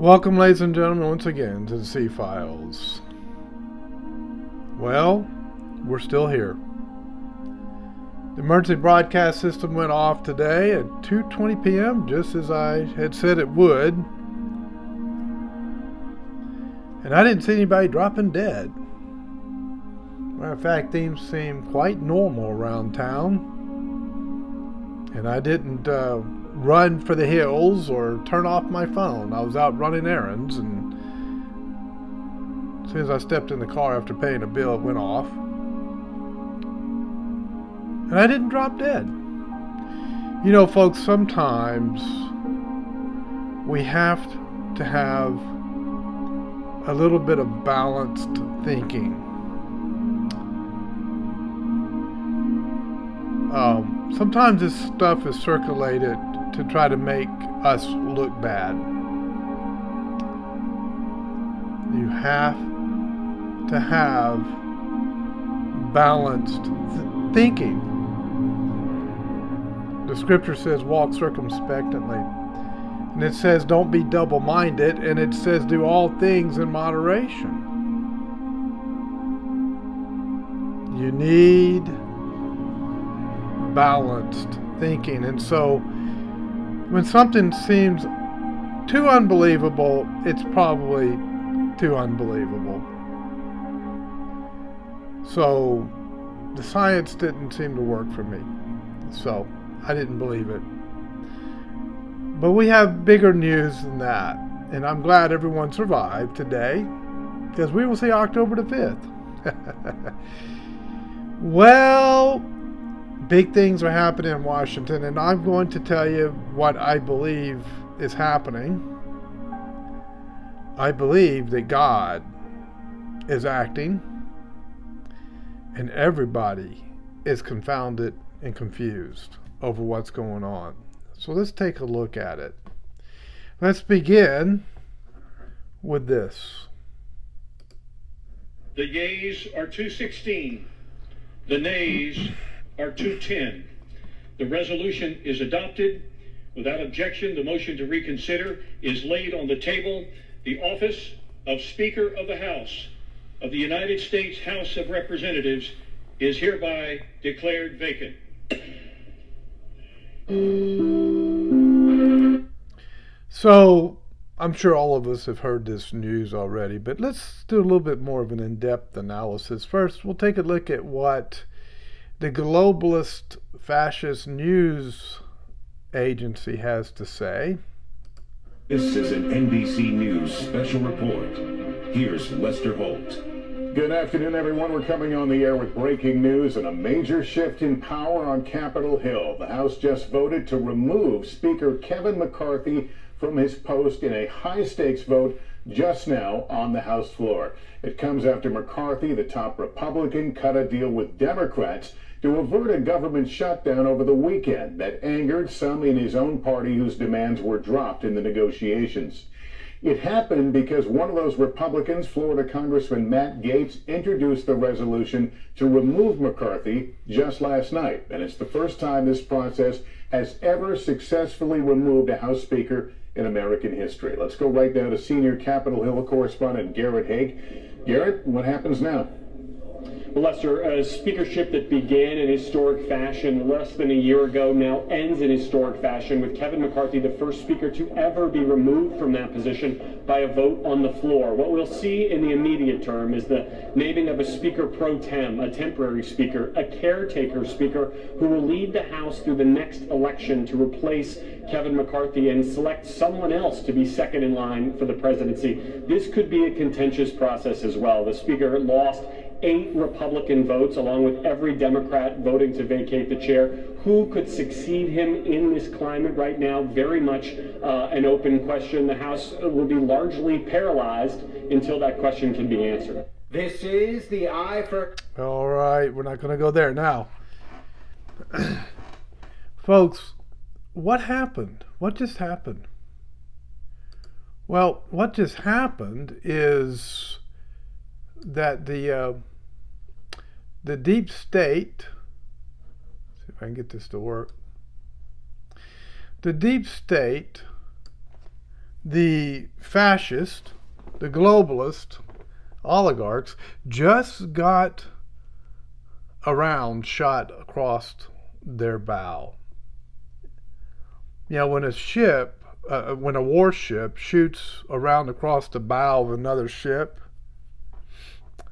Welcome, ladies and gentlemen, once again to the C-Files. Well, we're still here. The emergency broadcast system went off today at 2:20 p.m., just as I had said it would. And I didn't see anybody dropping dead. Matter of fact, things seem quite normal around town. And I didn't run for the hills or turn off my phone. I was out running errands, and as soon as I stepped in the car after paying a bill, it went off. And I didn't drop dead. You know, folks, sometimes we have to have a little bit of balanced thinking. Sometimes this stuff is circulated to try to make us look bad. You have to have balanced thinking. The scripture says walk circumspectly. And it says don't be double-minded. And it says do all things in moderation. You need balanced thinking. And so when something seems too unbelievable, it's probably too unbelievable. So the science didn't seem to work for me. So I didn't believe it. But we have bigger news than that. And I'm glad everyone survived today, because we will see October the 5th. Well, big things are happening in Washington, and I'm going to tell you what I believe is happening. I believe that God is acting, and everybody is confounded and confused over what's going on. So let's take a look at it. Let's begin with this. The yeas are 216. The nays are 210. The resolution is adopted. Without objection, the motion to reconsider is laid on the table. The office of Speaker of the House of the United States House of Representatives is hereby declared vacant. So, I'm sure all of us have heard this news already, but let's do a little bit more of an in-depth analysis. First, we'll take a look at what the globalist fascist news agency has to say. This is an NBC News special report. Here's Lester Holt. Good afternoon, everyone. We're coming on the air with breaking news and a major shift in power on Capitol Hill. The House just voted to remove Speaker Kevin McCarthy from his post in a high-stakes vote just now on the House floor. It comes after McCarthy, the top Republican, cut a deal with Democrats to avert a government shutdown over the weekend that angered some in his own party whose demands were dropped in the negotiations. It happened because one of those Republicans, Florida Congressman Matt Gaetz, introduced the resolution to remove McCarthy just last night. And it's the first time this process has ever successfully removed a House Speaker in American history. Let's go right now to senior Capitol Hill correspondent Garrett Haake. Garrett, what happens now? Well, Lester, a speakership that began in historic fashion less than a year ago now ends in historic fashion, with Kevin McCarthy the first speaker to ever be removed from that position by a vote on the floor. What we'll see in the immediate term is the naming of a speaker pro tem, a temporary speaker, a caretaker speaker who will lead the House through the next election to replace Kevin McCarthy and select someone else to be second in line for the presidency. This could be a contentious process as well. The speaker lost 8 Republican votes, along with every Democrat voting to vacate the chair. Who could succeed him in this climate right now? Very much an open question. The House will be largely paralyzed until that question can be answered. This is the eye for... All right, we're not going to go there now. Folks, what happened? What just happened? Well, what just happened is that the deep state, let's see if I can get this to work. The deep state the fascist, the globalist oligarchs just got a round shot across their bow. You know, when a warship shoots around across the bow of another ship,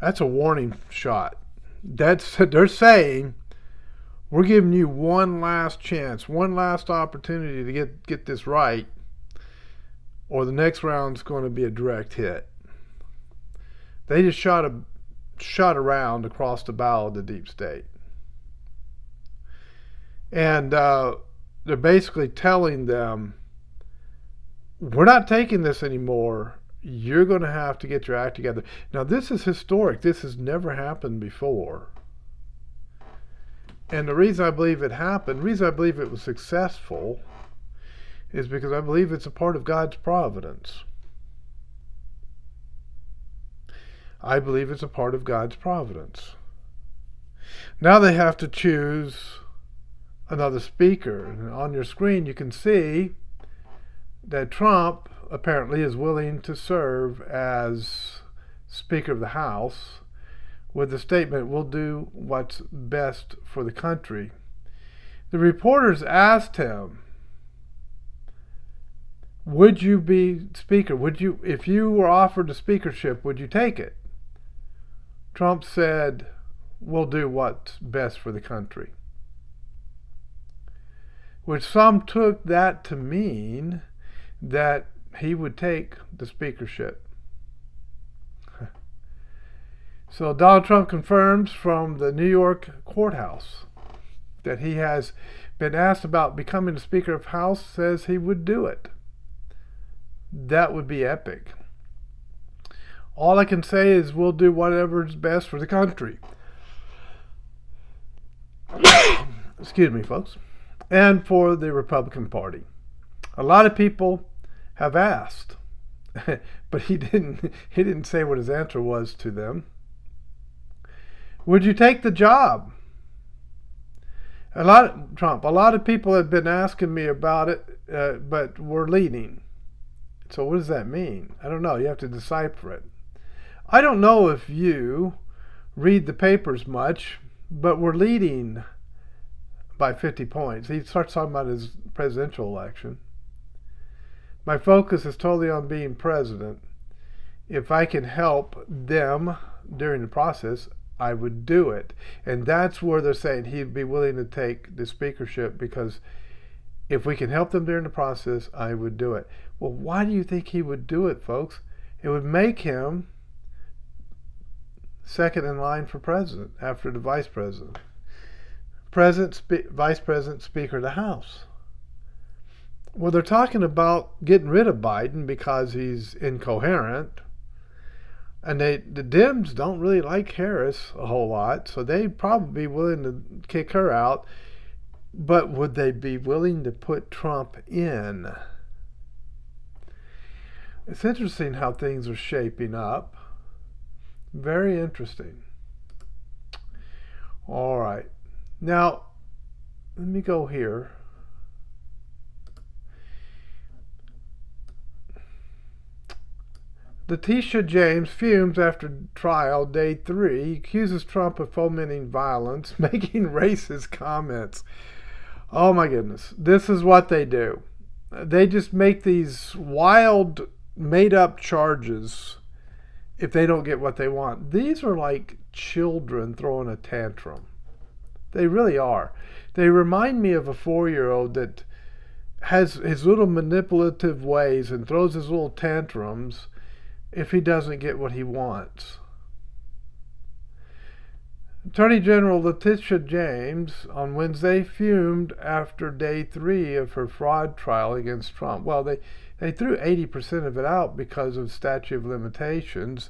that's a warning shot. They're saying, we're giving you one last chance, one last opportunity to get this right, or the next round's going to be a direct hit. They just shot around across the bow of the deep state. And they're basically telling them, we're not taking this anymore. You're going to have to get your act together. Now, this is historic. This has never happened before. And the reason I believe it happened, the reason I believe it was successful, is because I believe it's a part of God's providence. I believe it's a part of God's providence. Now they have to choose another speaker. And on your screen you can see that Trump apparently is willing to serve as Speaker of the House with the statement, we'll do what's best for the country. The reporters asked him, would you be Speaker? If you were offered the speakership, would you take it? Trump said, we'll do what's best for the country. Which some took that to mean that he would take the speakership. So Donald Trump confirms from the New York courthouse that he has been asked about becoming the Speaker of the House, says he would do it. That would be epic. All I can say is we'll do whatever is best for the country. Excuse me, folks. And for the Republican Party. A lot of people have asked, but he didn't say what his answer was to them. Would you take the job? A lot of people have been asking me about it, but we're leading. So what does that mean? I don't know. You have to decipher it. I don't know if you read the papers much, but we're leading by 50 points. He starts talking about his presidential election. My focus is totally on being president. If I can help them during the process, I would do it. And that's where they're saying he'd be willing to take the speakership, because if we can help them during the process, I would do it. Well, why do you think he would do it, folks? It would make him second in line for president after the vice president. Vice President, Speaker of the House. Well, they're talking about getting rid of Biden because he's incoherent. And the Dems don't really like Harris a whole lot, so they'd probably be willing to kick her out. But would they be willing to put Trump in? It's interesting how things are shaping up. Very interesting. All right. Now, let me go here. Letitia James fumes after trial day 3, accuses Trump of fomenting violence, making racist comments. Oh my goodness. This is what they do. They just make these wild, made-up charges if they don't get what they want. These are like children throwing a tantrum. They really are. They remind me of a 4-year-old that has his little manipulative ways and throws his little tantrums if he doesn't get what he wants. Attorney General Letitia James on Wednesday fumed after day 3 of her fraud trial against Trump. Well, they threw 80% of it out because of statute of limitations.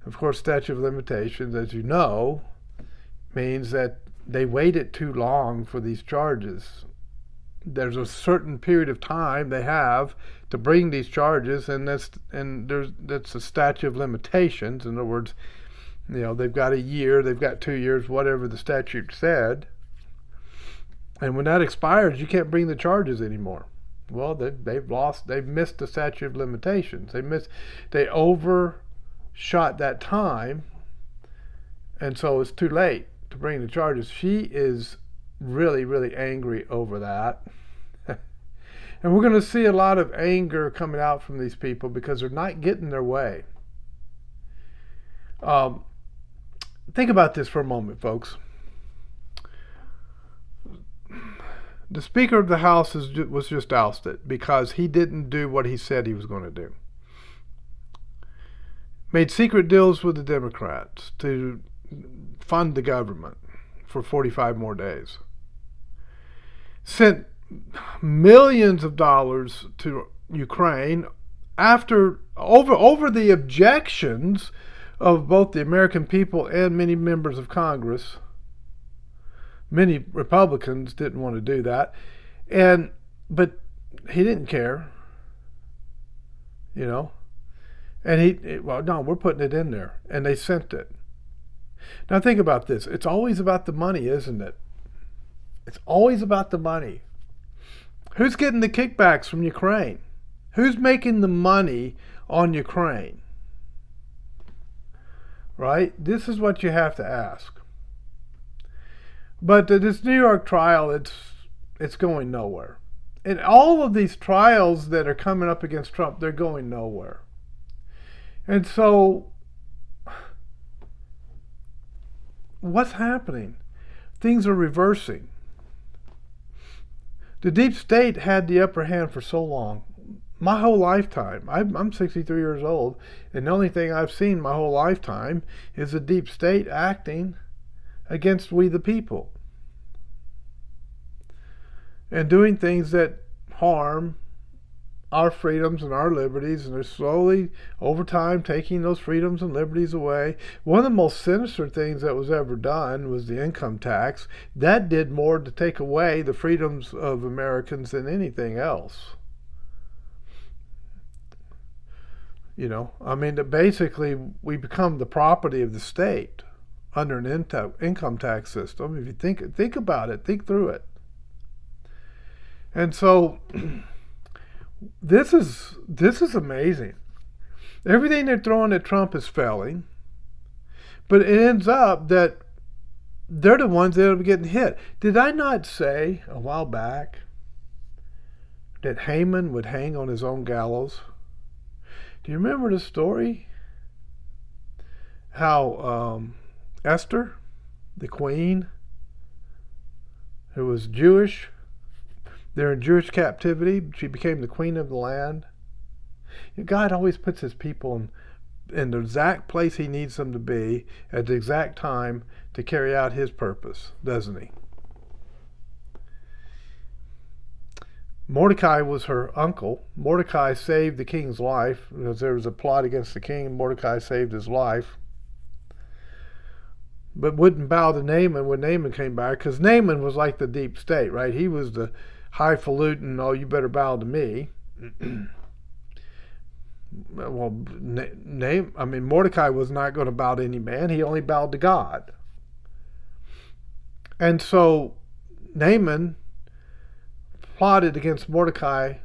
Of course, statute of limitations, as you know, means that they waited too long for these charges. There's a certain period of time they have to bring these charges, and that's a statute of limitations. In other words, they've got a year, they've got 2 years, whatever the statute said. And when that expires, you can't bring the charges anymore. Well, they've missed the statute of limitations. They overshot that time, and so it's too late to bring the charges. She is really, really angry over that. And we're going to see a lot of anger coming out from these people because they're not getting their way. Think about this for a moment, folks. The Speaker of the House was just ousted because he didn't do what he said he was going to do. Made secret deals with the Democrats to fund the government for 45 more days. Sent millions of dollars to Ukraine over the objections of both the American people and many members of Congress. Many Republicans didn't want to do that, but he didn't care, And no, we're putting it in there, and they sent it. Now think about this: it's always about the money, isn't it? It's always about the money. Who's getting the kickbacks from Ukraine? Who's making the money on Ukraine? Right? This is what you have to ask. But this New York trial, it's going nowhere. And all of these trials that are coming up against Trump, they're going nowhere. And so, what's happening? Things are reversing. The deep state had the upper hand for so long. My whole lifetime. I'm 63 years old, and the only thing I've seen my whole lifetime is the deep state acting against we the people and doing things that harm our freedoms and our liberties, and they're slowly over time taking those freedoms and liberties away. One of the most sinister things that was ever done was the income tax. That did more to take away the freedoms of Americans than anything else. Basically we become the property of the state under an income tax system. If you think about it, think through it. And so this is amazing. Everything they're throwing at Trump is failing, but it ends up that they're the ones that are getting hit. Did I not say a while back that Haman would hang on his own gallows? Do you remember the story? How Esther, the queen, who was Jewish, they're in Jewish captivity, she became the queen of the land. God always puts his people in the exact place he needs them to be at the exact time to carry out his purpose, doesn't he? Mordecai was her uncle. Mordecai saved the king's life because there was a plot against the king. Mordecai saved his life, but wouldn't bow to Naaman when Naaman came back, because Naaman was like the deep state, right? He was the highfalutin, oh, you better bow to me. Well, Mordecai was not going to bow to any man. He only bowed to God. And so Naaman plotted against Mordecai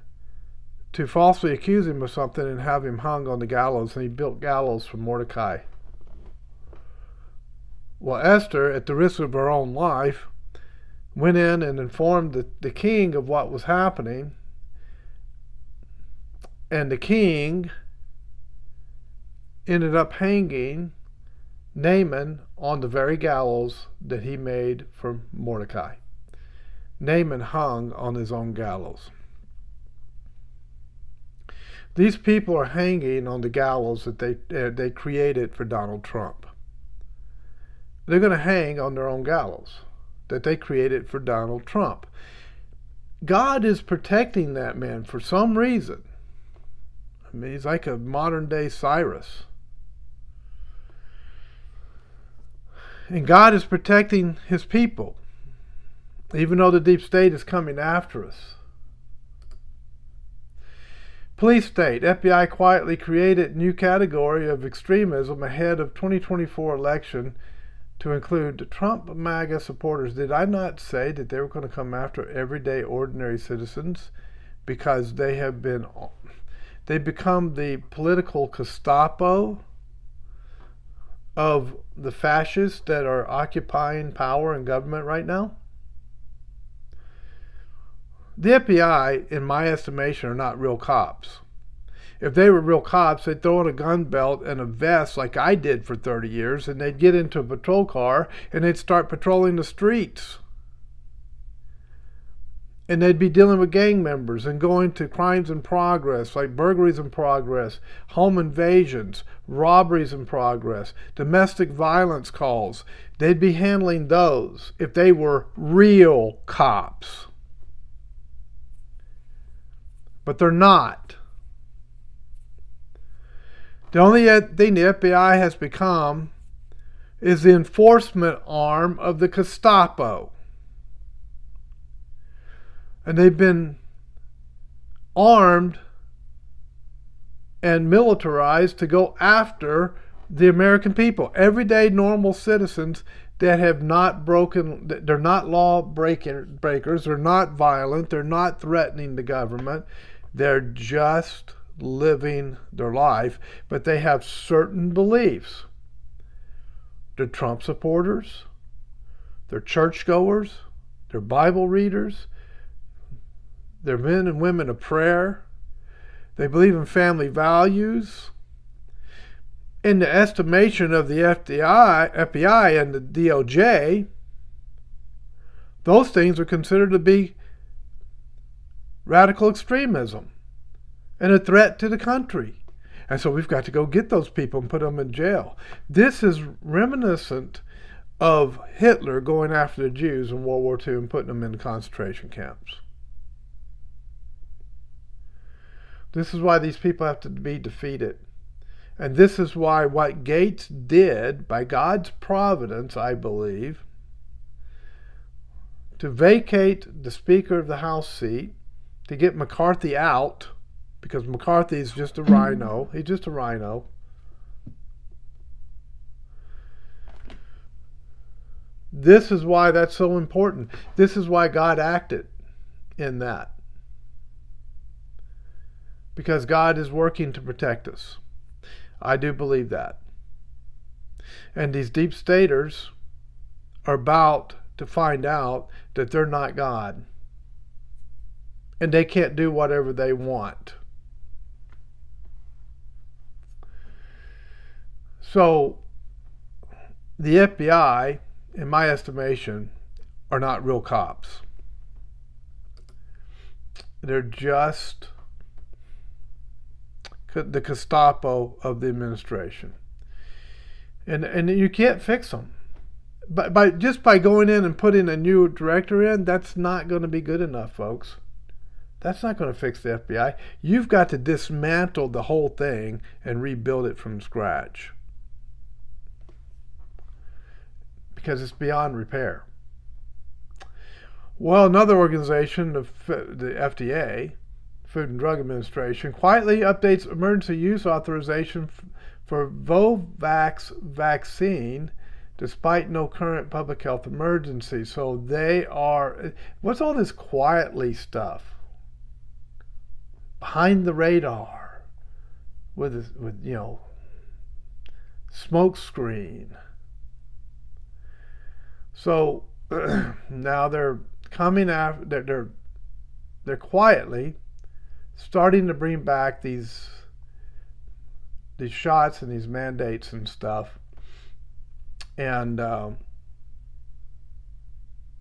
to falsely accuse him of something and have him hung on the gallows, and he built gallows for Mordecai. Well, Esther, at the risk of her own life, went in and informed the king of what was happening, and the king ended up hanging Naaman on the very gallows that he made for Mordecai. Naaman hung on his own gallows. These people are hanging on the gallows that they created for Donald Trump. They're going to hang on their own gallows that they created for Donald Trump. God is protecting that man for some reason. He's like a modern-day Cyrus. And God is protecting his people, even though the deep state is coming after us. Police state, FBI quietly created a new category of extremism ahead of 2024 election to include Trump MAGA supporters. Did I not say that they were going to come after everyday ordinary citizens? because they've become the political Gestapo of the fascists that are occupying power and government right now. The FBI, in my estimation, are not real cops. If they were real cops, they'd throw on a gun belt and a vest like I did for 30 years, and they'd get into a patrol car and they'd start patrolling the streets. And they'd be dealing with gang members and going to crimes in progress, like burglaries in progress, home invasions, robberies in progress, domestic violence calls. They'd be handling those if they were real cops. But they're not. The only thing the FBI has become is the enforcement arm of the Gestapo. And they've been armed and militarized to go after the American people, everyday normal citizens that have not broken, they're not law breakers, they're not violent, they're not threatening the government, they're just living their life, but they have certain beliefs. They're Trump supporters, they're churchgoers, they're Bible readers, they're men and women of prayer. They believe in family values. In the estimation of the FBI and the DOJ, those things are considered to be radical extremism and a threat to the country. And so we've got to go get those people and put them in jail. This is reminiscent of Hitler going after the Jews in World War II and putting them in concentration camps. This is why these people have to be defeated. And this is why what Gates did, by God's providence, I believe, to vacate the Speaker of the House seat, to get McCarthy out, because McCarthy is just a rhino. He's just a rhino. This is why that's so important. This is why God acted in that. Because God is working to protect us. I do believe that. And these deep staters are about to find out that they're not God. And they can't do whatever they want. So, the FBI, in my estimation, are not real cops. They're just the Gestapo of the administration. And you can't fix them. But just by going in and putting a new director in, that's not going to be good enough, folks. That's not going to fix the FBI. You've got to dismantle the whole thing and rebuild it from scratch. Because it's beyond repair. Well, another organization, the FDA, Food and Drug Administration, quietly updates emergency use authorization for Vovax vaccine despite no current public health emergency. So they are, what's all this quietly stuff? Behind the radar with smoke screen. So now they're coming after, they're quietly starting to bring back these shots and these mandates and stuff. And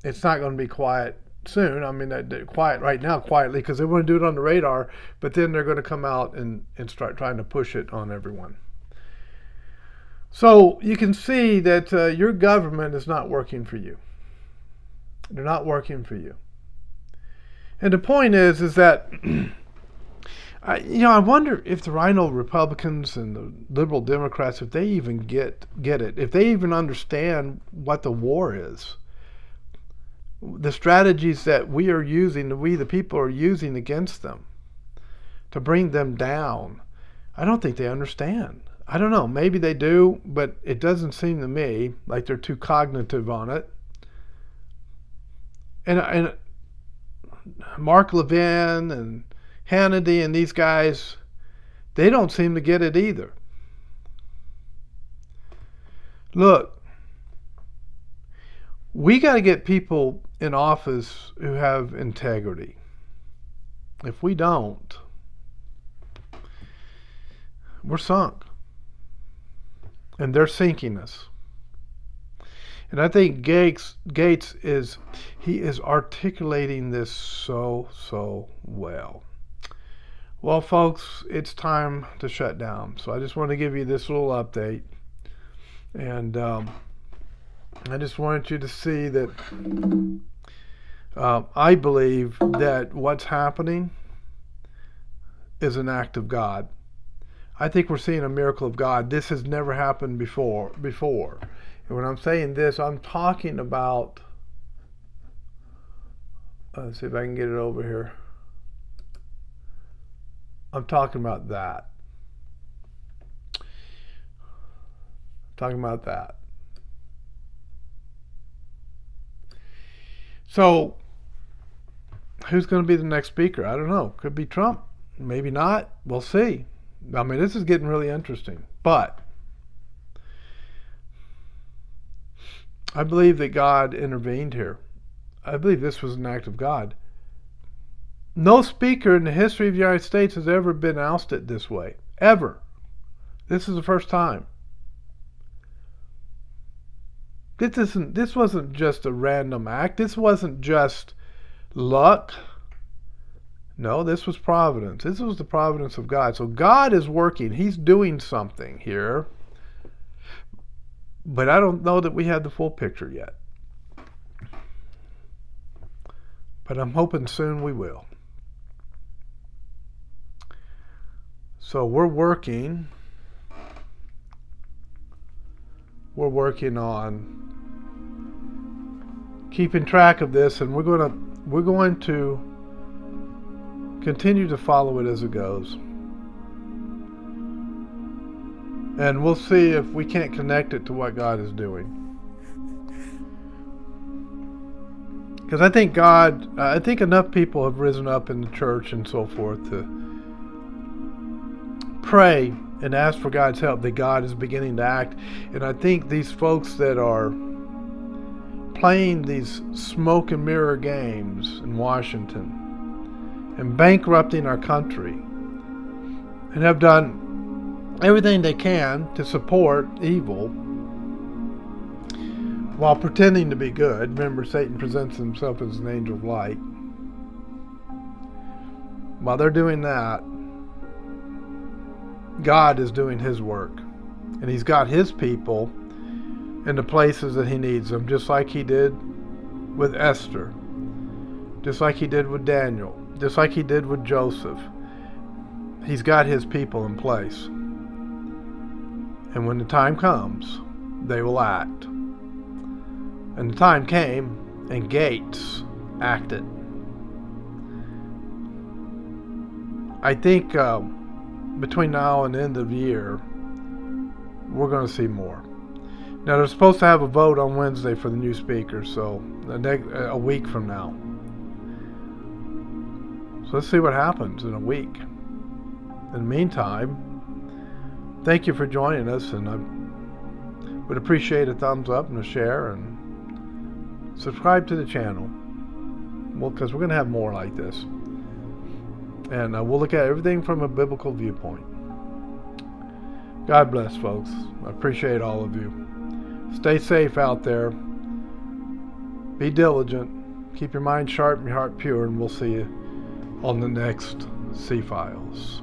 it's not going to be quiet soon. I mean, they're quiet right now, quietly, because they want to do it on the radar, but then they're going to come out and start trying to push it on everyone. So you can see that your government is not working for you. They're not working for you. And the point is that I wonder if the Rhino Republicans and the liberal Democrats, if they even get it, if they even understand what the war is, the strategies that we are using, we the people are using against them to bring them down. I don't think they understand. I don't know. Maybe they do, but it doesn't seem to me like they're too cognitive on it. And Mark Levin and Hannity and these guys, they don't seem to get it either. Look, we got to get people in office who have integrity. If we don't, we're sunk. And they're sinking us. And I think Gates is articulating this so well. Well, folks, it's time to shut down. So I just want to give you this little update. And I just wanted you to see that I believe that what's happening is an act of God. I think we're seeing a miracle of God. This has never happened before. And when I'm saying this, I'm talking about, let's see if I can get it over here. I'm talking about that. Talking about that. So, who's going to be the next speaker? I don't know. Could be Trump. Maybe not. We'll see. I mean, this is getting really interesting. But I believe that God intervened here. I believe this was an act of God. No speaker in the history of the United States has ever been ousted this way. Ever. This is the first time. This wasn't just a random act. This wasn't just luck. No, this was providence. This was the providence of God. So God is working. He's doing something here. But I don't know that we have the full picture yet. But I'm hoping soon we will. So we're working on keeping track of this, and we're going to continue to follow it as it goes. And we'll see if we can't connect it to what God is doing. Because I think enough people have risen up in the church and so forth to pray and ask for God's help, that God is beginning to act. And I think these folks that are playing these smoke and mirror games in Washington and bankrupting our country and have done everything they can to support evil while pretending to be good. Remember, Satan presents himself as an angel of light. While they're doing that, God is doing his work. And he's got his people in the places that he needs them, just like he did with Esther, just like he did with Daniel, just like he did with Joseph. He's got his people in place. And when the time comes, they will act. And the time came, and Gates acted. I think between now and the end of the year, we're going to see more. Now, they're supposed to have a vote on Wednesday for the new speaker, so a week from now. So let's see what happens in a week. In the meantime, thank you for joining us, and I would appreciate a thumbs up and a share, and subscribe to the channel. Well, because we're going to have more like this. And we'll look at everything from a biblical viewpoint. God bless, folks. I appreciate all of you. Stay safe out there. Be diligent. Keep your mind sharp and your heart pure, and we'll see you on the next C-Files.